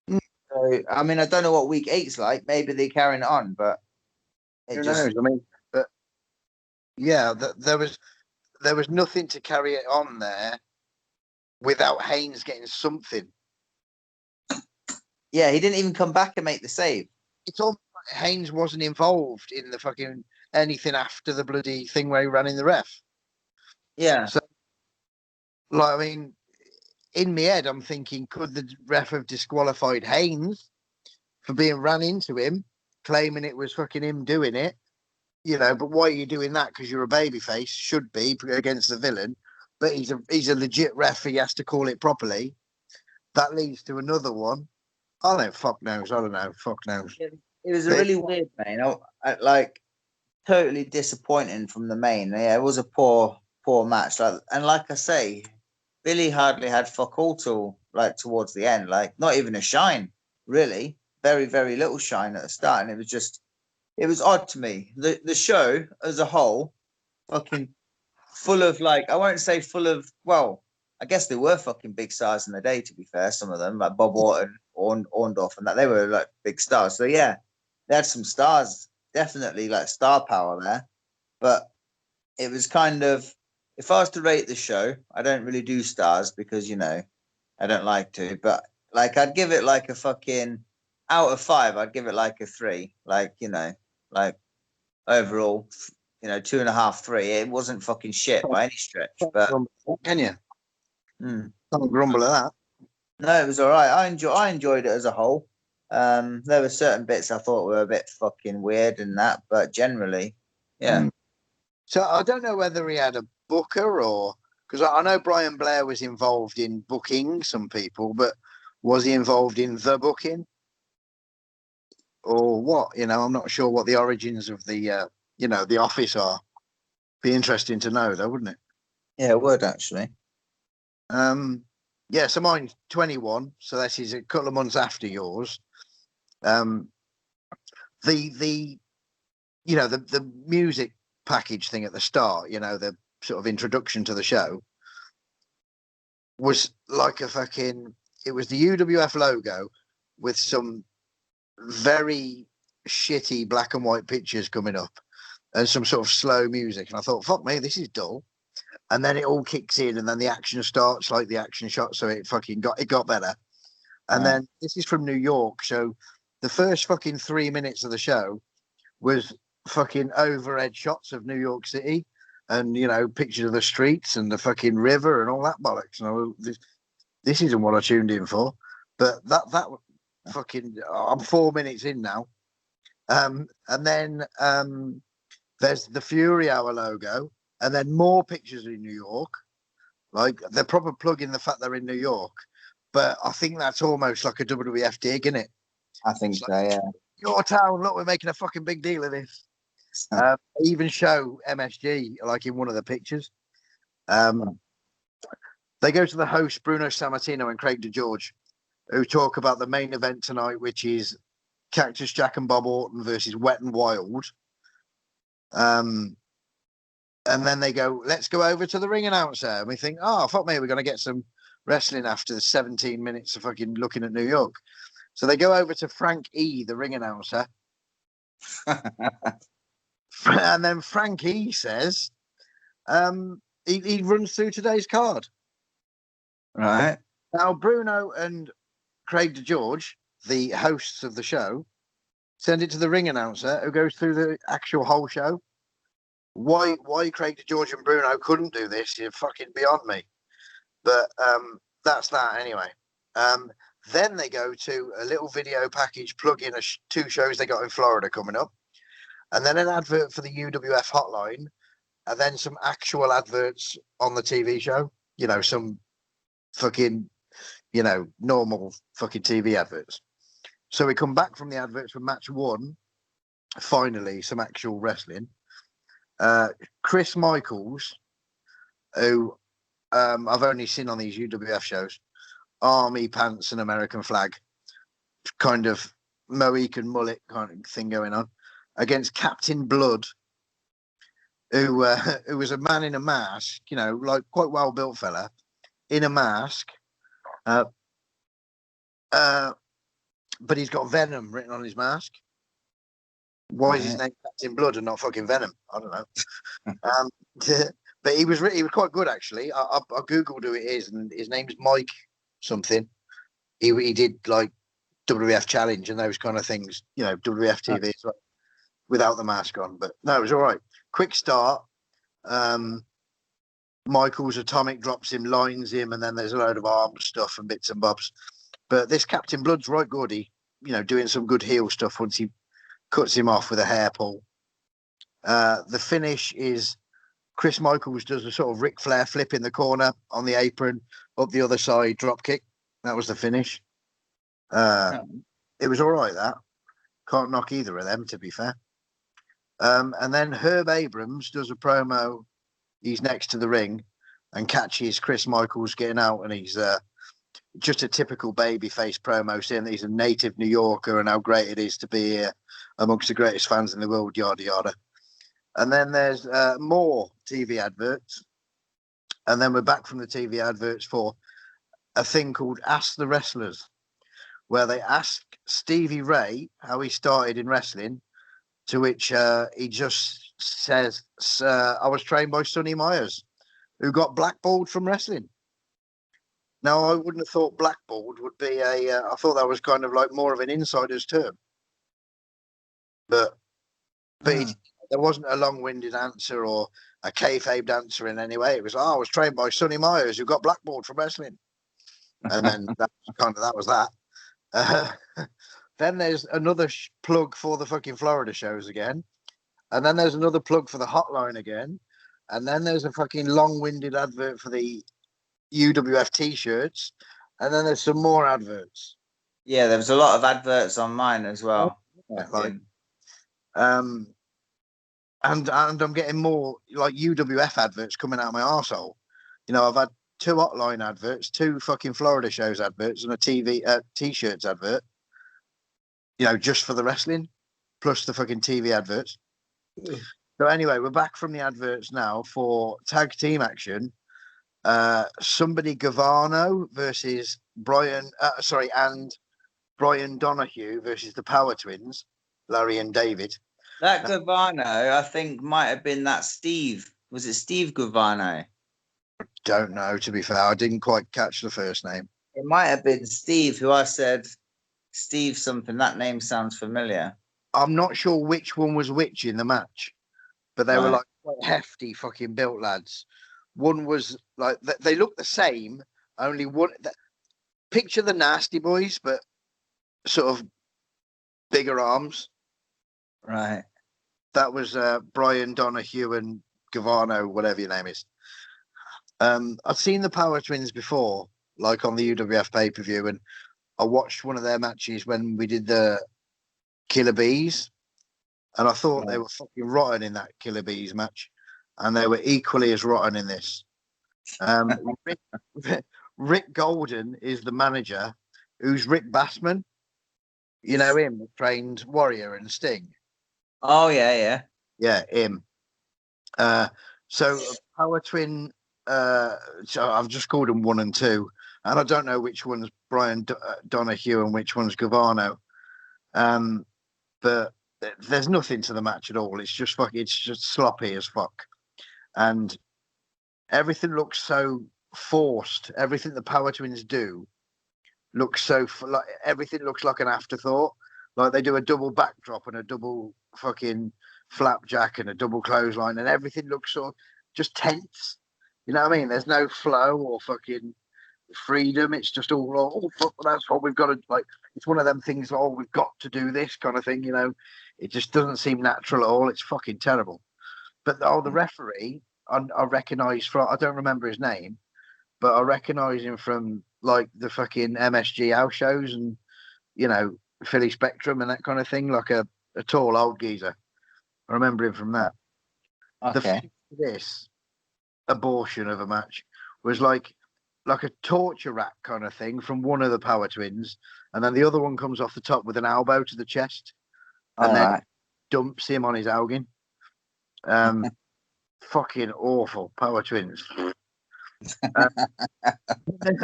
So, I mean, I don't know what week 8's like. Maybe they're carrying it on, but who knows? I mean, but yeah, there was nothing to carry it on there without Haynes getting something. Yeah, he didn't even come back and make the save. It's almost like Haynes wasn't involved in the fucking anything after the bloody thing where he ran in the ref. Yeah. So, like, I mean, in my head, I'm thinking, could the ref have disqualified Haynes for being ran into him, claiming it was fucking him doing it? But why are you doing that? Because you're a babyface, should be against the villain. But he's a legit ref. He has to call it properly. That leads to another one. I don't know. Fuck knows. I don't know. Fuck knows. It was a really weird main. Like totally disappointing from the main. Yeah, it was a poor match. Like I say, Billy hardly had fuck all till like towards the end. Like not even a shine, really. Very very little shine at the start, and it was odd to me. The show as a whole, fucking full of like, I won't say full of, well, I guess they were fucking big stars in the day, to be fair. Some of them, like Bob Orton, Orndorff, and that, they were like big stars. So yeah, they had some stars, definitely like star power there. But it was kind of, if I was to rate the show, I don't really do stars because, I don't like to, but like I'd give it like a fucking, out of 5, I'd give it like a 3. Like, like overall, 2.5, 3. It wasn't fucking shit by any stretch. But can you? Can't grumble at that. No, it was all right. I enjoyed it as a whole. There were certain bits I thought were a bit fucking weird and that, but generally, yeah. So I don't know whether he had a booker or, because I know Brian Blair was involved in booking some people, but was he involved in the booking? Or what? I'm not sure what the origins of the the office are. Be interesting to know, though, wouldn't it? Yeah, it would actually. Yeah, so mine's 21, so this is a couple of months after yours. The the music package thing at the start, the sort of introduction to the show was like it was the UWF logo with some very shitty black and white pictures coming up and some sort of slow music. And I thought, fuck me, this is dull. And then it all kicks in and then the action starts like the action shot. So it got better. And then this is from New York. So the first fucking 3 minutes of the show was fucking overhead shots of New York City and, pictures of the streets and the fucking river and all that bollocks. And I was, this isn't what I tuned in for. But that fucking, I'm 4 minutes in now. And then there's the Fury Hour logo and then more pictures in New York. Like they're probably plugging the fact they're in New York. But I think that's almost like a WWF dig, isn't it? I think so, yeah. Your town, look, we're making a fucking big deal of this. Even show MSG like in one of the pictures. They go to the host Bruno Sammartino and Craig DeGeorge, who talk about the main event tonight, which is Cactus Jack and Bob Orton versus Wet and Wild. And then they go, let's go over to the ring announcer. And we think, oh, fuck me, we're going to get some wrestling after the 17 minutes of fucking looking at New York. So they go over to Frank E, the ring announcer. And then Frank E says, he runs through today's card. Right. Now, Bruno and Craig DeGeorge, the hosts of the show, send it to the ring announcer who goes through the actual whole show. Why Craig DeGeorge and Bruno couldn't do this is fucking beyond me. But that's that anyway. Then they go to a little video package, plug in two shows they got in Florida coming up, and then an advert for the UWF hotline, and then some actual adverts on the TV show. Some fucking, normal fucking TV adverts. So we come back from the adverts for match one. Finally, some actual wrestling. Chris Michaels, who I've only seen on these UWF shows, army pants and American flag, kind of Mohican mullet kind of thing going on, against Captain Blood, who was a man in a mask, like quite well built fella in a mask, but he's got Venom written on his mask. Why is his name Captain Blood and not fucking Venom? I don't know. But he was quite good actually. I googled who it is, and his name's Mike something. He did like WWF Challenge and those kind of things, WWF TV as well, without the mask on. But no, it was all right. Quick start. Michael's atomic drops him, lines him, and then there's a load of arm stuff and bits and bobs. But this Captain Blood's right good. He, doing some good heel stuff once he cuts him off with a hair pull. The finish is Chris Michaels does a sort of Ric Flair flip in the corner on the apron, up the other side, drop kick. That was the finish. It was all right, that. Can't knock either of them, to be fair. And then Herb Abrams does a promo. He's next to the ring and catches Chris Michaels getting out, and he's just a typical babyface promo, saying that he's a native New Yorker and how great it is to be here amongst the greatest fans in the world, yada yada. And then there's more TV adverts, and then we're back from the TV adverts for a thing called Ask the Wrestlers, where they ask Stevie Ray how he started in wrestling, to which he just says, I was trained by Sonny Myers, who got blackballed from wrestling. Now, I wouldn't have thought blackballed would be I thought that was kind of like more of an insider's term. But there wasn't a long-winded answer or a kayfabe answer in any way. It was, I was trained by Sonny Myers, who got blackballed from wrestling. And then that was that. Then there's another plug for the fucking Florida shows again. And then there's another plug for the hotline again. And then there's a fucking long-winded advert for the UWF t-shirts. And then there's some more adverts. Yeah, there was a lot of adverts on mine as well. and I'm getting more like UWF adverts coming out of my arsehole. You know, I've had 2 hotline adverts, 2 fucking Florida shows adverts, and a t-shirts advert. You know, just for the wrestling, plus the fucking TV adverts. So anyway, we're back from the adverts now for tag team action. Somebody Gavano versus and Brian Donahue versus the Power Twins, Larry and David. That Gavano, I think, might have been that Steve. Was it Steve Gavano? Don't know, to be fair. I didn't quite catch the first name. It might have been Steve, who I said, Steve something. That name sounds familiar. I'm not sure which one was which in the match, but they were Right. like quite hefty fucking built lads. One was like, they look the same, only one. Picture the Nasty Boys, but sort of bigger arms. Right. That was Brian Donahue and Gavano, whatever your name is. I've seen the Power Twins before, like on the UWF pay-per-view, and I watched one of their matches when we did the Killer Bees, and I thought they were fucking rotten in that Killer Bees match, and they were equally as rotten in this. Rick Golden is the manager, who's Rick Bassman. You know him, that trained Warrior and Sting. Oh yeah. Yeah, him. So Power Twin. So I've just called them 1 and 2, and I don't know which one's Brian Donahue and which one's Gavano. But there's nothing to the match at all. It's just sloppy as fuck, and everything looks so forced. Everything the Power Twins do looks so like everything looks like an afterthought. Like they do a double backdrop and a double fucking flapjack and a double clothesline, and everything looks sort of just tense. You know what I mean? There's no flow or fucking freedom. It's just all fuck, that's what we've got to like. It's one of them things. Oh, we've got to do this kind of thing. You know, it just doesn't seem natural at all. It's fucking terrible. But the referee, I recognise from. I don't remember his name, but I recognise him from like the fucking MSG house shows and you know Philly Spectrum and that kind of thing. Like a tall old geezer. I remember him from that. Okay. This abortion of a match was like a torture rack kind of thing from one of the Power Twins, and then the other one comes off the top with an elbow to the chest, and then dumps him on his Augen. Fucking awful Power Twins. Then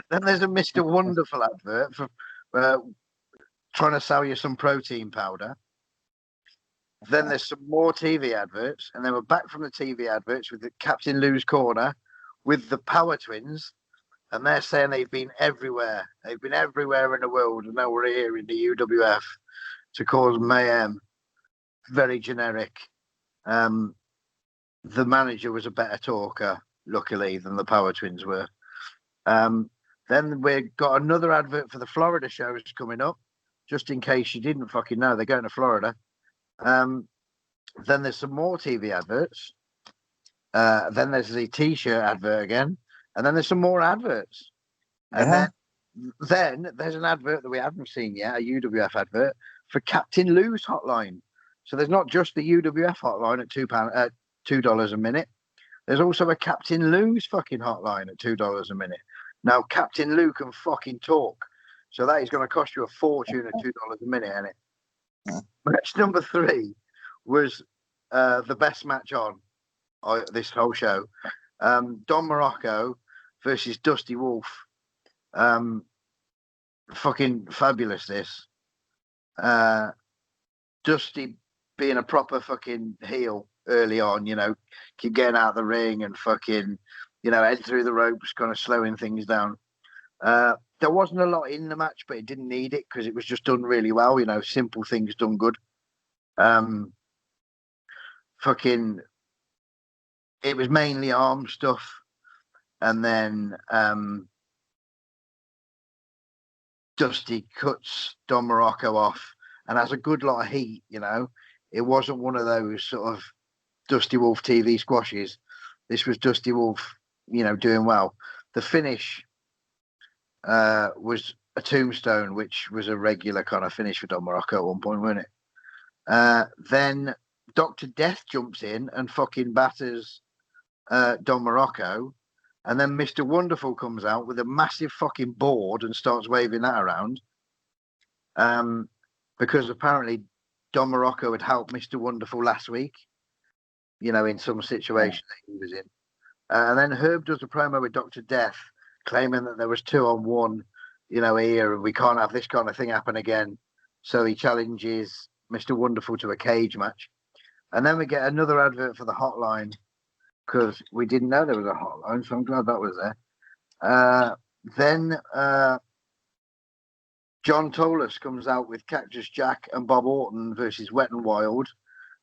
there's a Mr. Wonderful advert for trying to sell you some protein powder. Then there's some more TV adverts, and then we're back from the TV adverts with the Captain Lou's Corner with the Power Twins, and they're saying they've been everywhere. They've been everywhere in the world, and now we're here in the UWF to cause mayhem. Very generic. The manager was a better talker, luckily, than the Power Twins were. Then we've got another advert for the Florida shows coming up, just in case you didn't fucking know. They're going to Florida. Then there's some more TV adverts. Then there's the T-shirt advert again, and then there's some more adverts. And then there's an advert that we haven't seen yet, a UWF advert for Captain Lou's hotline. So there's not just the UWF hotline at $2 a minute. There's also a Captain Lou's fucking hotline at $2 a minute. Now Captain Lou can fucking talk, so that is going to cost you a fortune at $2 a minute, isn't it? Match number 3 was the best match on this whole show. Don Morocco versus Dusty Wolf. Fucking fabulous, this. Dusty being a proper fucking heel early on, you know, keep getting out of the ring and fucking, you know, head through the ropes, kind of slowing things down. There wasn't a lot in the match, but it didn't need it because it was just done really well. You know, simple things done good. Fucking, it was mainly arm stuff, and then Dusty cuts Don Morocco off and has a good lot of heat. You know, it wasn't one of those sort of Dusty Wolf TV squashes. This was Dusty Wolf, you know, doing well. The finish was a tombstone, which was a regular kind of finish for Don Morocco at one point, wasn't it? Then Dr. Death jumps in and fucking batters Don Morocco. And then Mr. Wonderful comes out with a massive fucking board and starts waving that around. Because apparently Don Morocco had helped Mr. Wonderful last week, in some situation that he was in. And then Herb does a promo with Dr. Death, claiming that there was 2-on-1, here, and we can't have this kind of thing happen again. So he challenges Mr. Wonderful to a cage match. And then we get another advert for the hotline, because we didn't know there was a hotline, so I'm glad that was there. Then John Tolos comes out with Cactus Jack and Bob Orton versus Wet and Wild,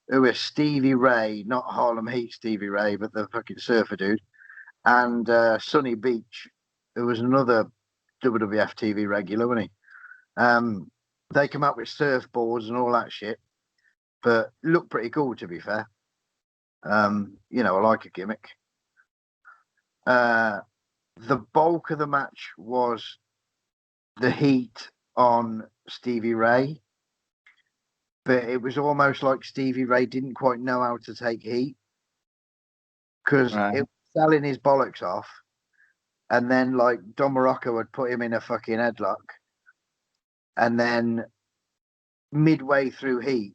who is Stevie Ray, not Harlem Heat Stevie Ray, but the fucking surfer dude, and Sonny Beach, who was another WWF TV regular, wasn't he? They come out with surfboards and all that shit, but look pretty cool, to be fair. I like a gimmick. The bulk of the match was the heat on Stevie Ray, but it was almost like Stevie Ray didn't quite know how to take heat, because it was selling his bollocks off, and then like Don Morocco had put him in a fucking headlock, and then midway through heat,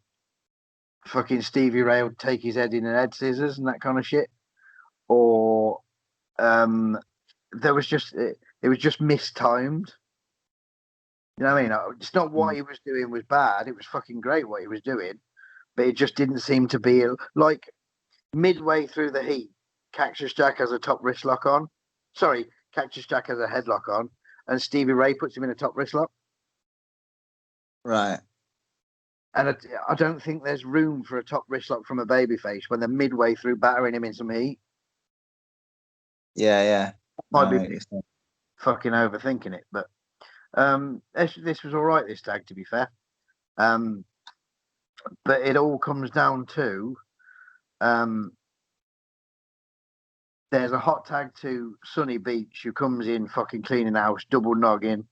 fucking Stevie Ray would take his head in and head scissors and that kind of shit, or there was just it was just mistimed. You know what I mean? It's not what he was doing was bad. It was fucking great what he was doing, but it just didn't seem to be like midway through the heat. Cactus Jack has a top wrist lock on. Sorry, Cactus Jack has a headlock on, and Stevie Ray puts him in a top wrist lock. Right. And I don't think there's room for a top wrist lock from a babyface when they're midway through battering him in some heat. Yeah. Might be fucking overthinking it, but this was all right, this tag, to be fair. But it all comes down to there's a hot tag to Sonny Beach, who comes in fucking cleaning house, double noggin.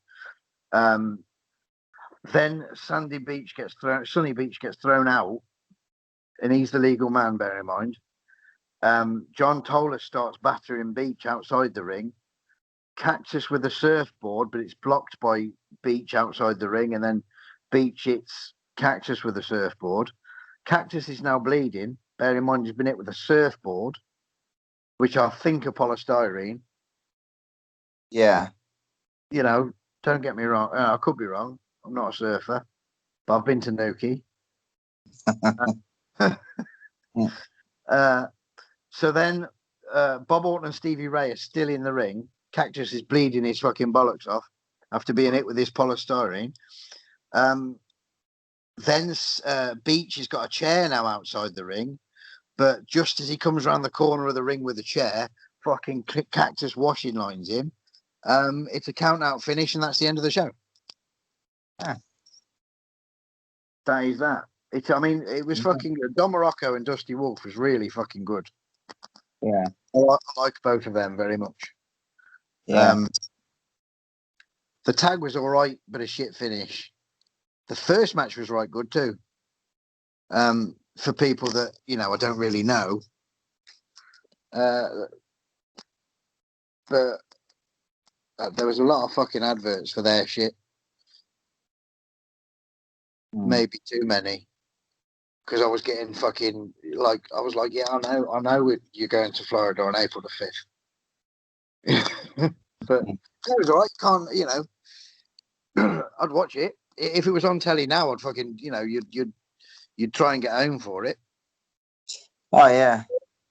Then Sonny Beach gets thrown out, and he's the legal man, bear in mind. John Toller starts battering Beach outside the ring. Cactus with a surfboard, but it's blocked by Beach outside the ring, and then Beach hits Cactus with a surfboard. Cactus is now bleeding. Bear in mind, he's been hit with a surfboard, which I think are polystyrene. Yeah. Don't get me wrong. I could be wrong. I'm not a surfer, but I've been to Nuki. So then Bob Orton and Stevie Ray are still in the ring. Cactus is bleeding his fucking bollocks off after being hit with this polystyrene. Then Beach has got a chair now outside the ring, but just as he comes around the corner of the ring with the chair, fucking Cactus washing lines him. It's a count-out finish, and that's the end of the show. Yeah. That is that. It was fucking good. Don Morocco and Dusty Wolf was really fucking good. Yeah. I like both of them very much. Yeah. The tag was all right, but a shit finish. The first match was right good too. For people that, I don't really know. But there was a lot of fucking adverts for their shit. Maybe too many. Because I was getting fucking, I was like, yeah, I know you're going to Florida on April the 5th. But it was all right. I'd watch it. If it was on telly now, I'd fucking, you'd try and get home for it. Oh, yeah.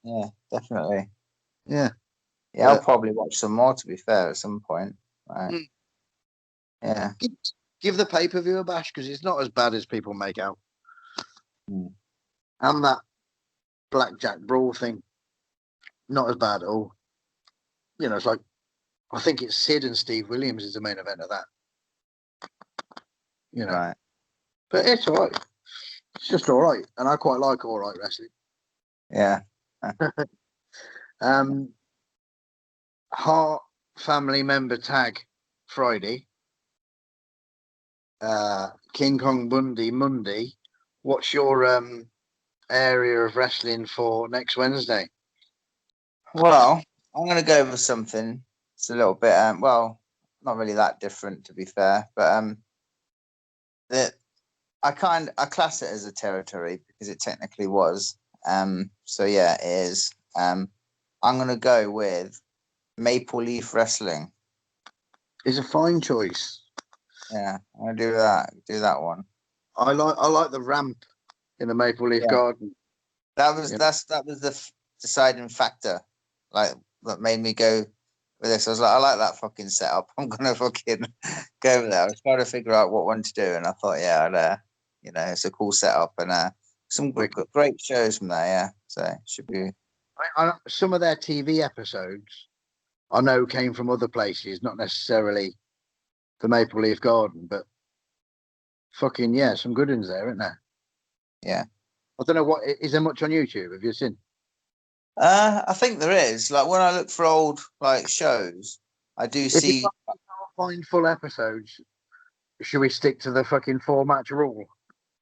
Yeah, definitely. Yeah. Yeah, I'll probably watch some more, to be fair, at some point. Right. Yeah. Give the pay-per-view a bash, because it's not as bad as people make out. And that Blackjack Brawl thing, not as bad at all. It's like, I think it's Sid and Steve Williams is the main event of that. Right. But it's all right. It's just all right. And I quite like all right wrestling. Yeah. Hart family member tag Friday. King Kong Bundy Monday. What's your area of wrestling for next Wednesday? Well, I'm gonna go with something. It's a little bit well, not really that different to be fair, but that I class it as a territory because it technically was. So yeah, it is. I'm gonna go with Maple Leaf Wrestling. It's a fine choice. Yeah, I'm gonna do that. Do that one. I like the ramp in the Maple Leaf Yeah. Garden. That was Yeah. that was the deciding factor, like that made me go with this. I was like, I like that fucking setup. I'm gonna fucking go with that. I was trying to figure out what one to do, and I thought, yeah, it's a cool setup and some great shows from there. Yeah, so it should be. Some of their TV episodes I know came from other places, not necessarily the Maple Leaf Garden, but fucking yeah, some good ones there, isn't there? Yeah. I don't know what is there much on YouTube. Have you seen? I think there is. Like when I look for old like shows, I do If you see. can't find full episodes, should we stick to the fucking 4-match rule?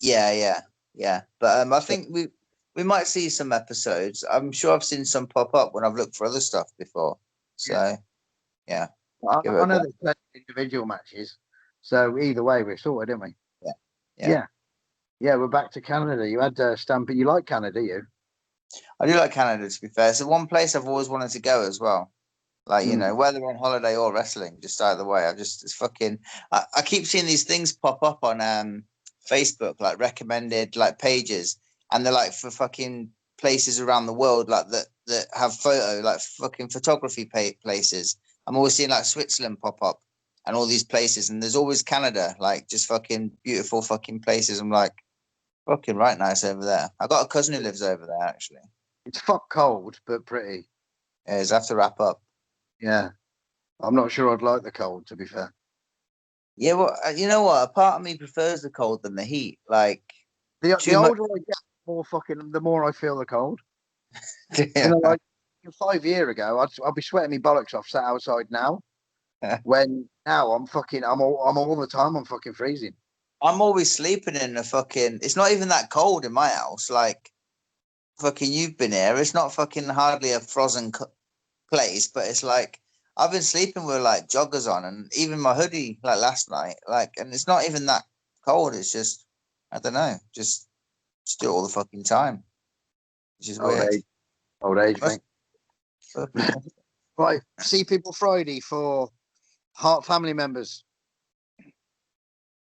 Yeah. But I think we might see some episodes. I'm sure I've seen some pop up when I've looked for other stuff before. So yeah. I Give it a know go. there's plenty of individual matches, so either way we're sorted, didn't we? Yeah. Yeah, we're back to Canada. You had Stampede. You like Canada, you? I do like Canada, to be fair. So one place I've always wanted to go as well. Like, whether on holiday or wrestling, just either way. It's fucking I keep seeing these things pop up on Facebook, like recommended like pages, and they're like for fucking places around the world, like that have photo, like fucking photography places. I'm always seeing like Switzerland pop up and all these places, and there's always Canada, like just fucking beautiful fucking places. I'm like, fucking right nice over there. I got a cousin who lives over there actually. It's fuck cold, but pretty. Yeah, I have to wrap up. Yeah, I'm not sure I'd like the cold, to be fair. Yeah, well, you know what? A part of me prefers the cold than the heat. Like The too much. older I get, the more I feel the cold. Yeah. Like 5 years ago, I'd be sweating my bollocks off sat outside now. When now I'm all the time I'm fucking freezing. I'm always sleeping in a fucking. It's not even that cold in my house. Like fucking, you've been here. It's not fucking hardly a frozen place, but it's like I've been sleeping with like joggers on, and even my hoodie like last night. Like, and it's not even that cold. It's just I don't know. Just do it all the fucking time, which is weird. Old age, Must- mate. Right, see people Friday for Heart family members.